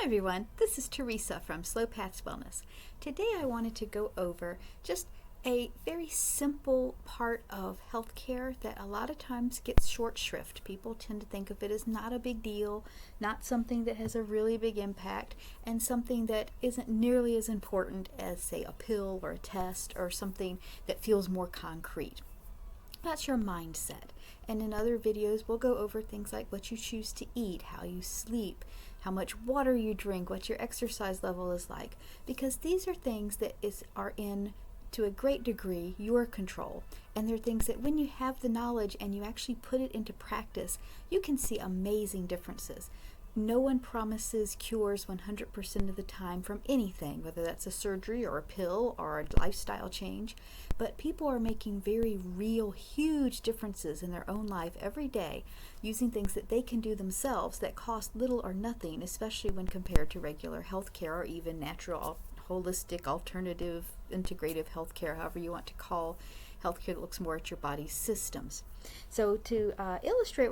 Hi everyone, this is Teresa from Slow Paths Wellness. Today I wanted to go over just a very simple part of healthcare that a lot of times gets short shrift. People tend to think of it as not a big deal, not something that has a really big impact, and something that isn't nearly as important as, say, a pill or a test or something that feels more concrete. That's your mindset. And in other videos, we'll go over things like what you choose to eat, how you sleep, how much water you drink, what your exercise level is like, because these are things that are in, to a great degree, your control. And they're things that when you have the knowledge and you actually put it into practice, you can see amazing differences. No one promises cures 100% of the time from anything, whether that's a surgery or a pill or a lifestyle change, but people are making very real, huge differences in their own life every day using things that they can do themselves that cost little or nothing, especially when compared to regular healthcare or even natural, holistic, alternative, integrative healthcare, however you want to call healthcare that looks more at your body's systems. So to illustrate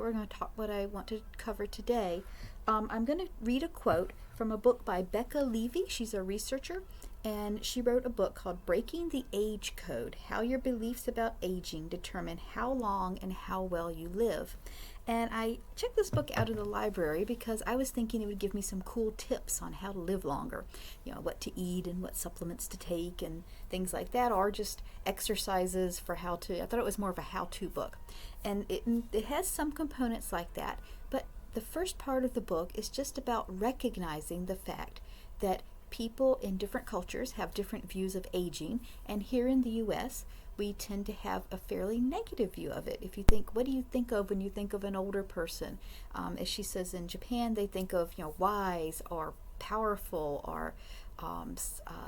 what I want to cover today, I'm going to read a quote from a book by Becca Levy. She's a researcher, and she wrote a book called Breaking the Age Code: How Your Beliefs About Aging Determine How Long and How Well You Live. And I checked this book out of the library because I was thinking it would give me some cool tips on how to live longer, what to eat and what supplements to take and things like that, or just exercises for how to. I thought it was more of a how-to book. And it has some components like that, but the first part of the book is just about recognizing the fact that people in different cultures have different views of aging, and here in the U.S., we tend to have a fairly negative view of it. If you think, what do you think of when you think of an older person? As she says, in Japan, they think of wise or powerful or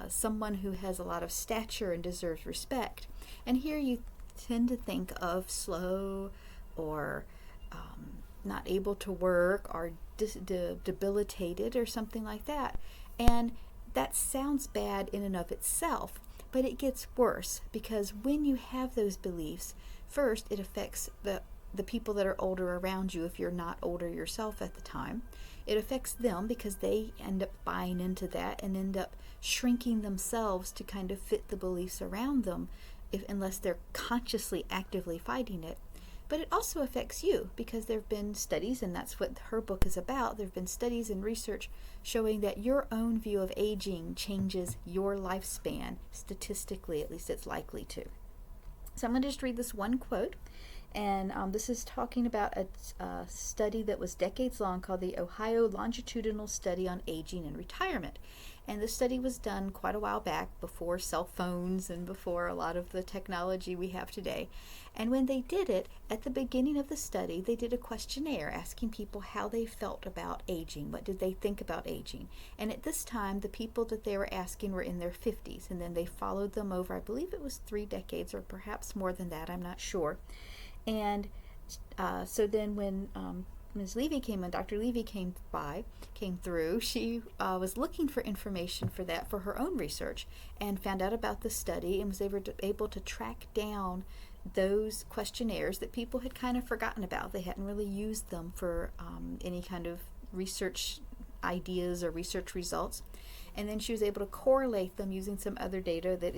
someone who has a lot of stature and deserves respect. And here you tend to think of slow or not able to work or debilitated or something like that. And that sounds bad in and of itself, but it gets worse because when you have those beliefs, first it affects the people that are older around you if you're not older yourself at the time. It affects them because they end up buying into that and end up shrinking themselves to kind of fit the beliefs around them unless they're consciously actively fighting it. But it also affects you because there have been studies, and that's what her book is about. There have been studies and research showing that your own view of aging changes your lifespan. Statistically, at least it's likely to. So I'm going to just read this one quote. And this is talking about a study that was decades long called the Ohio Longitudinal Study on Aging and Retirement. And the study was done quite a while back, before cell phones and before a lot of the technology we have today. And when they did it, at the beginning of the study, they did a questionnaire asking people how they felt about aging. What did they think about aging? And at this time, the people that they were asking were in their 50s. And then they followed them over, I believe it was 3 decades or perhaps more than that, I'm not sure. And so then when Ms. Levy came in, Dr. Levy came through, she was looking for information for that for her own research and found out about the study and was able to track down those questionnaires that people had kind of forgotten about. They hadn't really used them for any kind of research ideas or research results. And then she was able to correlate them using some other data that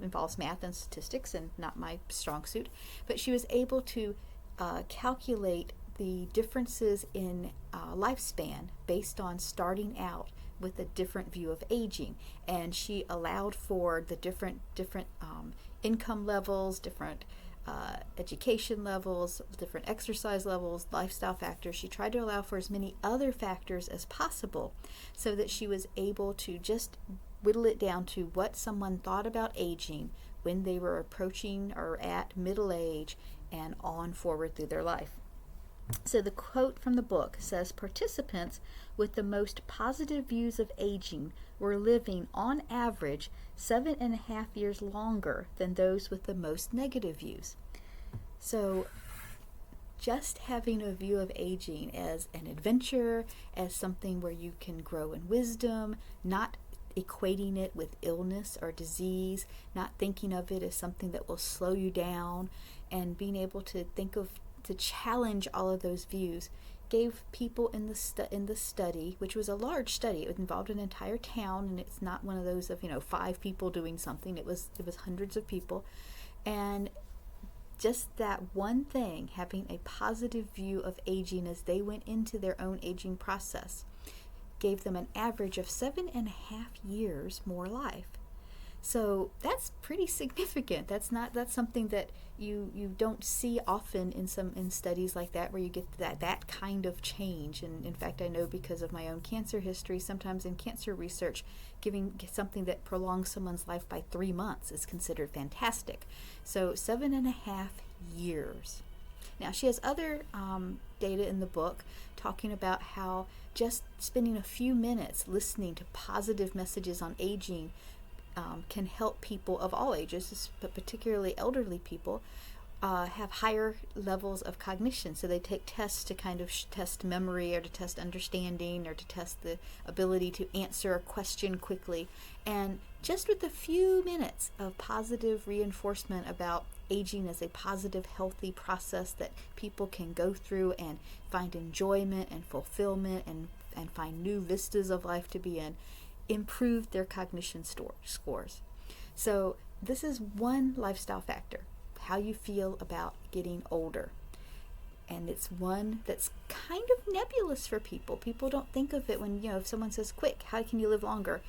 involves math and statistics and not my strong suit. But she was able to calculate the differences in lifespan based on starting out with a different view of aging. And she allowed for the different income levels, different education levels, different exercise levels, lifestyle factors. She tried to allow for as many other factors as possible so that she was able to just whittle it down to what someone thought about aging when they were approaching or at middle age and on forward through their life. So the quote from the book says, participants with the most positive views of aging were living on average 7.5 years longer than those with the most negative views. So just having a view of aging as an adventure, as something where you can grow in wisdom, not equating it with illness or disease, not thinking of it as something that will slow you down, and being able to challenge all of those views gave people in the study, which was a large study, it involved an entire town, and it's not one of those of 5 people doing something. It was hundreds of people, and just that one thing, having a positive view of aging as they went into their own aging process, gave them an average of 7.5 years more life. So that's pretty significant. That's something that you don't see often in studies like that, where you get that kind of change. And in fact, I know because of my own cancer history, sometimes in cancer research, giving something that prolongs someone's life by 3 months is considered fantastic. So 7.5 years. Now, she has other data in the book talking about how just spending a few minutes listening to positive messages on aging can help people of all ages, but particularly elderly people, have higher levels of cognition. So they take tests to kind of test memory, or to test understanding, or to test the ability to answer a question quickly. And just with a few minutes of positive reinforcement about aging as a positive, healthy process that people can go through and find enjoyment and fulfillment and find new vistas of life to be in, improved their cognition scores. So this is one lifestyle factor, how you feel about getting older. And it's one that's kind of nebulous for people. People don't think of it when, if someone says, quick, how can you live longer?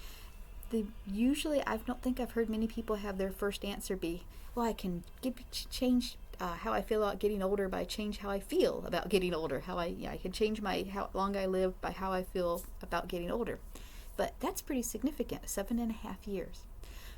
Usually, I don't think I've heard many people have their first answer be, well, I can change how I feel about getting older by change how I feel about getting older. I can change how long I live by how I feel about getting older. But that's pretty significant, 7.5 years.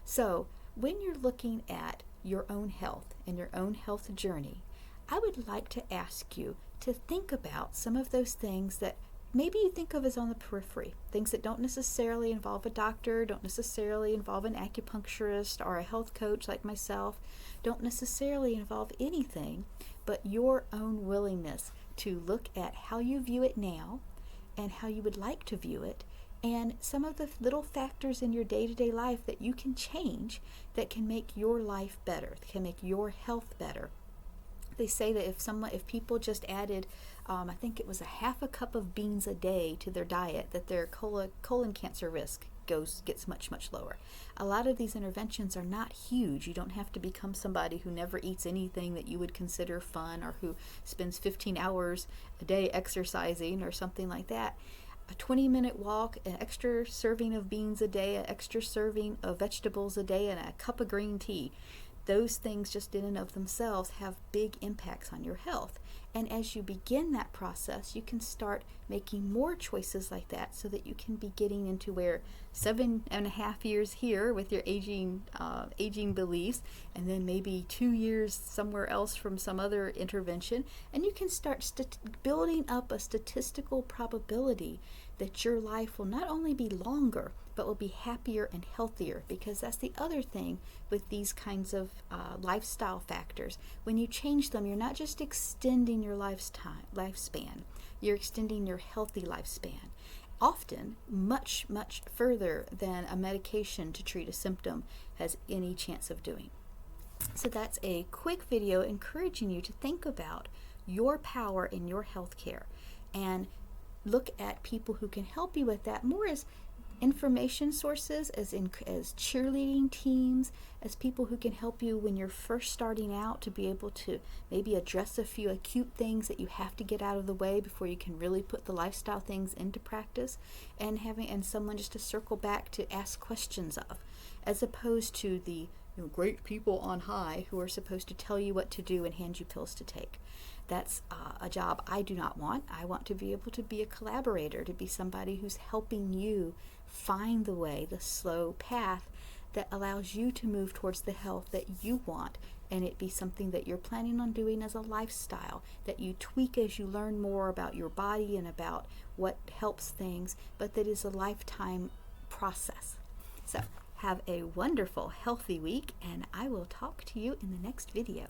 So when you're looking at your own health and your own health journey, I would like to ask you to think about some of those things that maybe you think of as on the periphery, things that don't necessarily involve a doctor, don't necessarily involve an acupuncturist or a health coach like myself, don't necessarily involve anything but your own willingness to look at how you view it now and how you would like to view it, and some of the little factors in your day-to-day life that you can change that can make your life better, that can make your health better. They say that if people just added, I think it was a half a cup of beans a day to their diet, that their colon cancer risk gets much, much lower. A lot of these interventions are not huge. You don't have to become somebody who never eats anything that you would consider fun, or who spends 15 hours a day exercising or something like that. A 20-minute walk, an extra serving of beans a day, an extra serving of vegetables a day, and a cup of green tea. Those things just in and of themselves have big impacts on your health. And as you begin that process, you can start making more choices like that, so that you can be getting into where 7.5 years here with your aging beliefs, and then maybe 2 years somewhere else from some other intervention, and you can start building up a statistical probability that your life will not only be longer, but will be happier and healthier. Because that's the other thing with these kinds of lifestyle factors. When you change them, you're not just extending your lifespan, you're extending your healthy lifespan. Often much, much further than a medication to treat a symptom has any chance of doing. So that's a quick video encouraging you to think about your power in your health care, and look at people who can help you with that more as information sources, as cheerleading teams, as people who can help you when you're first starting out, to be able to maybe address a few acute things that you have to get out of the way before you can really put the lifestyle things into practice, and someone just to circle back to ask questions of, as opposed to the great people on high who are supposed to tell you what to do and hand you pills to take. That's a job I do not want. I want to be able to be a collaborator, to be somebody who's helping you find the way, the slow path that allows you to move towards the health that you want, and it be something that you're planning on doing as a lifestyle, that you tweak as you learn more about your body and about what helps things, but that is a lifetime process. So have a wonderful, healthy week, and I will talk to you in the next video.